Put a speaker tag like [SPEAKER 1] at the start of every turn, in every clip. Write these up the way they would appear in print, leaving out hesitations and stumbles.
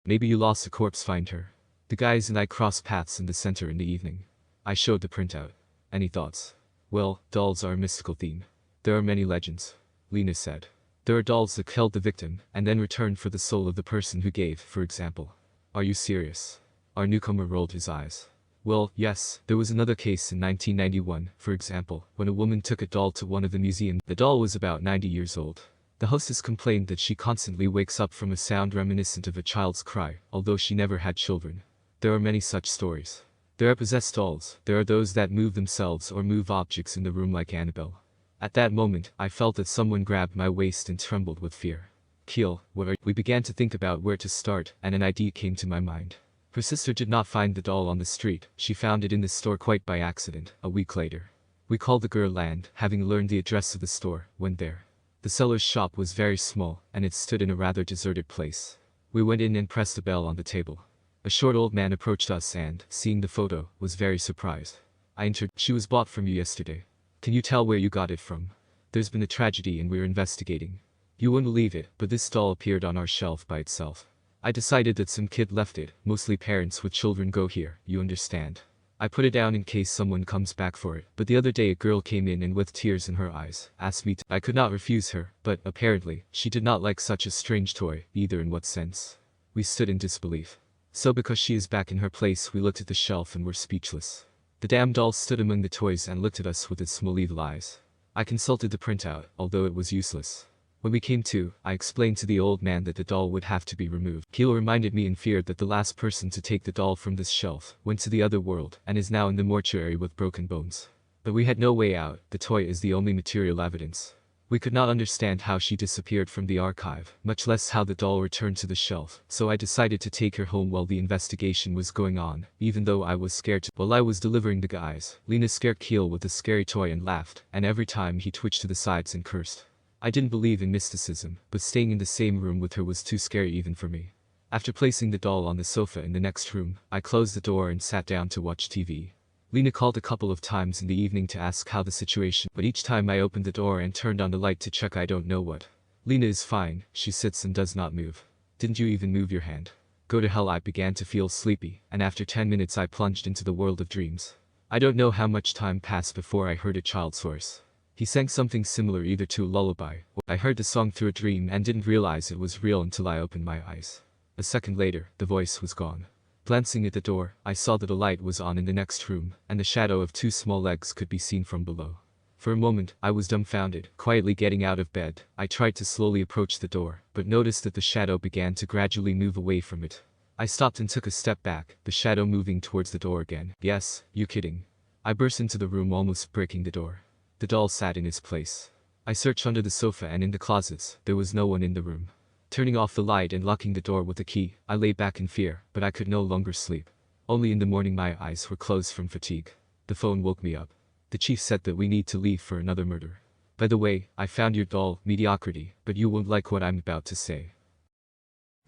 [SPEAKER 1] Maybe you lost a corpse, find her. The guys and I crossed paths in the center in the evening. I showed the printout. Any thoughts? Well, dolls are a mystical theme. There are many legends. Lena said. There are dolls that killed the victim and then returned for the soul of the person who gave, for example. Are you serious? Our newcomer rolled his eyes. Well, yes, there was another case in 1991, for example, when a woman took a doll to one of the museums. The doll was about 90 years old. The hostess complained that she constantly wakes up from a sound reminiscent of a child's cry, although she never had children. There are many such stories. There are possessed dolls, there are those that move themselves or move objects in the room like Annabelle. At that moment, I felt that someone grabbed my waist and trembled with fear. Keel, what are you? We began to think about where to start, and an idea came to my mind. Her sister did not find the doll on the street, she found it in the store quite by accident, a week later. We called the girl and, having learned the address of the store, went there. The seller's shop was very small, and it stood in a rather deserted place. We went in and pressed the bell on the table. A short old man approached us and, seeing the photo, was very surprised. I entered. She was bought from you yesterday. Can you tell where you got it from? There's been a tragedy and we're investigating. You wouldn't believe it, but this doll appeared on our shelf by itself. I decided that some kid left it, mostly parents with children go here, you understand. I put it down in case someone comes back for it, but the other day a girl came in and with tears in her eyes, asked me to. I could not refuse her, but, apparently, she did not like such a strange toy, either in what sense. We stood in disbelief. So because she is back in her place we looked at the shelf and were speechless. The damn doll stood among the toys and looked at us with its small evil eyes. I consulted the printout, although it was useless. When we came to, I explained to the old man that the doll would have to be removed. Keel reminded me and feared that the last person to take the doll from this shelf went to the other world and is now in the mortuary with broken bones. But we had no way out, the toy is the only material evidence. We could not understand how she disappeared from the archive, much less how the doll returned to the shelf, so I decided to take her home while the investigation was going on, even though I was scared to. While I was delivering the guys, Lena scared Keel with a scary toy and laughed, and every time he twitched to the sides and cursed. I didn't believe in mysticism, but staying in the same room with her was too scary even for me. After placing the doll on the sofa in the next room, I closed the door and sat down to watch TV. Lena called a couple of times in the evening to ask how the situation, but each time I opened the door and turned on the light to check I don't know what. Lena is fine, she sits and does not move. Didn't you even move your hand? Go to hell. I began to feel sleepy, and after 10 minutes I plunged into the world of dreams. I don't know how much time passed before I heard a child's voice. He sang something similar either to a lullaby, or I heard the song through a dream and didn't realize it was real until I opened my eyes. A second later, the voice was gone. Glancing at the door, I saw that a light was on in the next room, and the shadow of two small legs could be seen from below. For a moment, I was dumbfounded. Quietly getting out of bed, I tried to slowly approach the door, but noticed that the shadow began to gradually move away from it. I stopped and took a step back, the shadow moving towards the door again. Yes, you kidding. I burst into the room, almost breaking the door. The doll sat in its place. I searched under the sofa and in the closets, there was no one in the room. Turning off the light and locking the door with a key, I lay back in fear, but I could no longer sleep. Only in the morning my eyes were closed from fatigue. The phone woke me up. The chief said that we need to leave for another murder. By the way, I found your doll, mediocrity, but you won't like what I'm about to say.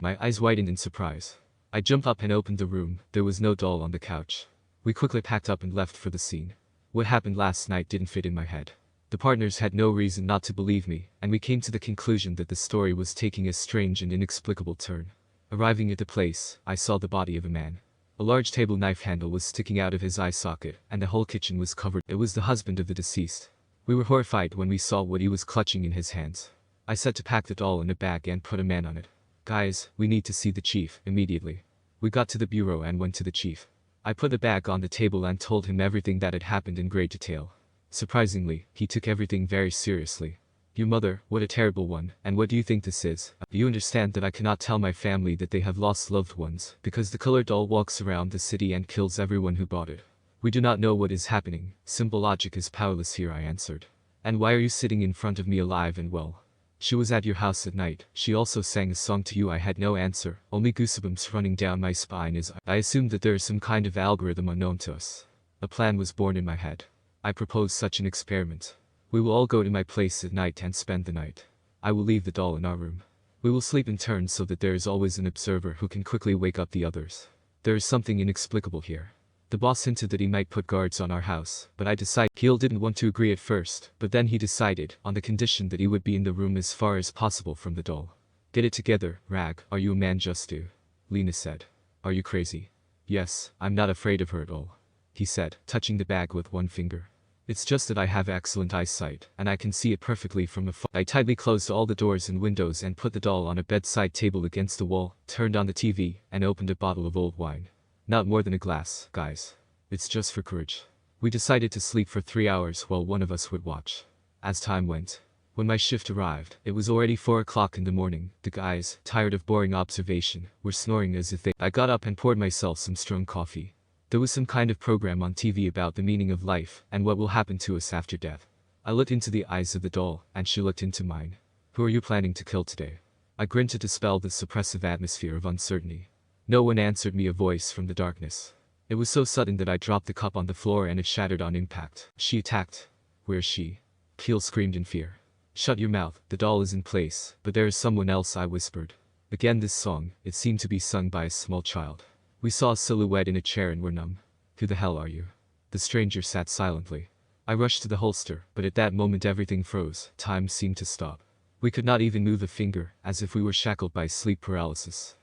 [SPEAKER 1] My eyes widened in surprise. I jumped up and opened the room, there was no doll on the couch. We quickly packed up and left for the scene. What happened last night didn't fit in my head. The partners had no reason not to believe me, and we came to the conclusion that the story was taking a strange and inexplicable turn. Arriving at the place, I saw the body of a man. A large table knife handle was sticking out of his eye socket, and the whole kitchen was covered. It was the husband of the deceased. We were horrified when we saw what he was clutching in his hands. I said to pack the doll in a bag and put a man on it. Guys, we need to see the chief, immediately. We got to the bureau and went to the chief. I put the bag on the table and told him everything that had happened in great detail. Surprisingly, he took everything very seriously. Your mother, what a terrible one, and what do you think this is? Do you understand that I cannot tell my family that they have lost loved ones, because the colored doll walks around the city and kills everyone who bought it? We do not know what is happening, simple logic is powerless here, I answered. And why are you sitting in front of me alive and well? She was at your house at night, she also sang a song to you. I had no answer, only goosebumps running down my spine as I assumed that there is some kind of algorithm unknown to us. A plan was born in my head. I proposed such an experiment. We will all go to my place at night and spend the night. I will leave the doll in our room. We will sleep in turn so that there is always an observer who can quickly wake up the others. There is something inexplicable here. The boss hinted that he might put guards on our house, but I decided. Keel didn't want to agree at first, but then he decided, on the condition that he would be in the room as far as possible from the doll. Get it together, Rag, are you a man? Just do. Lena said. Are you crazy? Yes, I'm not afraid of her at all, he said, touching the bag with one finger. It's just that I have excellent eyesight, and I can see it perfectly from afar. I tightly closed all the doors and windows and put the doll on a bedside table against the wall, turned on the TV, and opened a bottle of old wine. Not more than a glass, guys. It's just for courage. We decided to sleep for 3 hours while one of us would watch. As time went, when my shift arrived, it was already 4 o'clock in the morning. The guys, tired of boring observation, were snoring as if they— I got up and poured myself some strong coffee. There was some kind of program on TV about the meaning of life and what will happen to us after death. I looked into the eyes of the doll, and she looked into mine. Who are you planning to kill today? I grinned to dispel the suppressive atmosphere of uncertainty. No one answered me, a voice from the darkness. It was so sudden that I dropped the cup on the floor and it shattered on impact. She attacked. Where is she? Keel screamed in fear. Shut your mouth, the doll is in place, but there is someone else, I whispered. Again this song, it seemed to be sung by a small child. We saw a silhouette in a chair and were numb. Who the hell are you? The stranger sat silently. I rushed to the holster, but at that moment everything froze. Time seemed to stop. We could not even move a finger, as if we were shackled by sleep paralysis.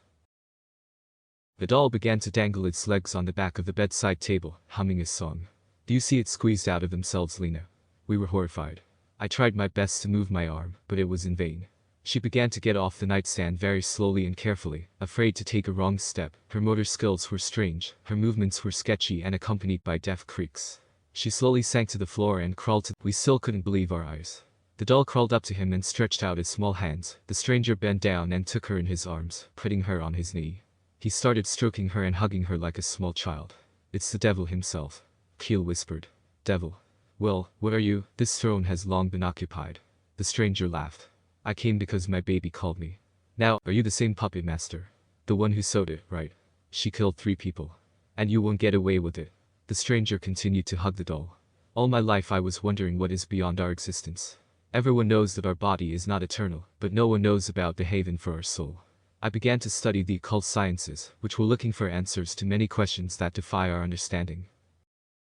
[SPEAKER 1] The doll began to dangle its legs on the back of the bedside table, humming a song. Do you see it squeezed out of themselves, Lena? We were horrified. I tried my best to move my arm, but it was in vain. She began to get off the nightstand very slowly and carefully, afraid to take a wrong step. Her motor skills were strange, her movements were sketchy and accompanied by deaf creaks. She slowly sank to the floor and crawled to— We still couldn't believe our eyes. The doll crawled up to him and stretched out his small hands. The stranger bent down and took her in his arms, putting her on his knee. He started stroking her and hugging her like a small child. It's the devil himself, Keel whispered. Devil? Well, what are you? This throne has long been occupied. The stranger laughed. I came because my baby called me. Now, are you the same puppet master? The one who sewed it, right? She killed 3 people. And you won't get away with it. The stranger continued to hug the doll. All my life I was wondering what is beyond our existence. Everyone knows that our body is not eternal, but no one knows about the haven for our soul. I began to study the occult sciences, which were looking for answers to many questions that defy our understanding.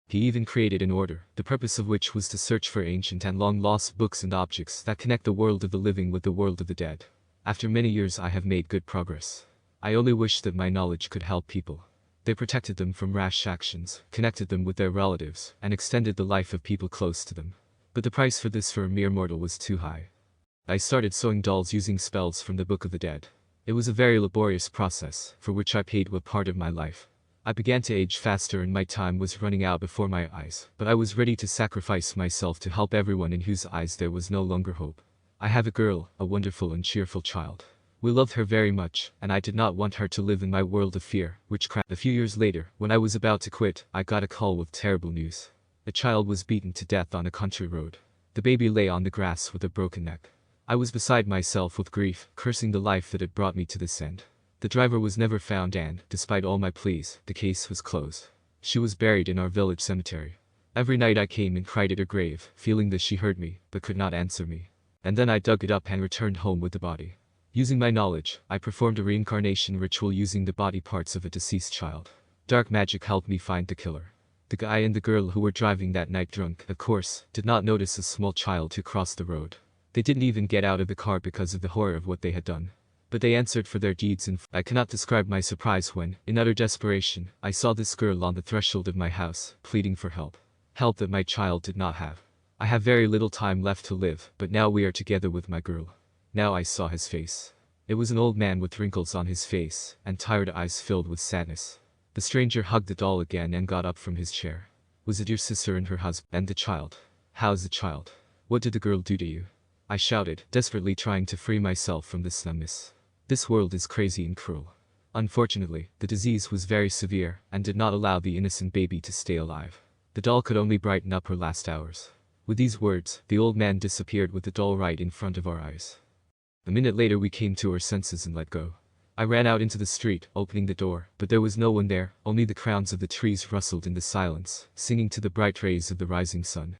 [SPEAKER 1] He even created an order, the purpose of which was to search for ancient and long-lost books and objects that connect the world of the living with the world of the dead. After many years I have made good progress. I only wish that my knowledge could help people. They protected them from rash actions, connected them with their relatives, and extended the life of people close to them. But the price for this for a mere mortal was too high. I started sewing dolls using spells from the Book of the Dead. It was a very laborious process, for which I paid with part of my life. I began to age faster and my time was running out before my eyes, but I was ready to sacrifice myself to help everyone in whose eyes there was no longer hope. I have a girl, a wonderful and cheerful child. We loved her very much, and I did not want her to live in my world of fear, witchcraft. A few years later, when I was about to quit, I got a call with terrible news. A child was beaten to death on a country road. The baby lay on the grass with a broken neck. I was beside myself with grief, cursing the life that had brought me to this end. The driver was never found and, despite all my pleas, the case was closed. She was buried in our village cemetery. Every night I came and cried at her grave, feeling that she heard me, but could not answer me. And then I dug it up and returned home with the body. Using my knowledge, I performed a reincarnation ritual using the body parts of a deceased child. Dark magic helped me find the killer. The guy and the girl who were driving that night drunk, of course, did not notice a small child who crossed the road. They didn't even get out of the car because of the horror of what they had done. But they answered for their deeds and I cannot describe my surprise when, in utter desperation, I saw this girl on the threshold of my house, pleading for help. Help that my child did not have. I have very little time left to live, but now we are together with my girl. Now I saw his face. It was an old man with wrinkles on his face, and tired eyes filled with sadness. The stranger hugged the doll again and got up from his chair. Was it your sister and her husband? And the child? How's the child? What did the girl do to you? I shouted, desperately trying to free myself from this numbness. This world is crazy and cruel. Unfortunately, the disease was very severe, and did not allow the innocent baby to stay alive. The doll could only brighten up her last hours. With these words, the old man disappeared with the doll right in front of our eyes. A minute later we came to our senses and let go. I ran out into the street, opening the door, but there was no one there, only the crowns of the trees rustled in the silence, singing to the bright rays of the rising sun.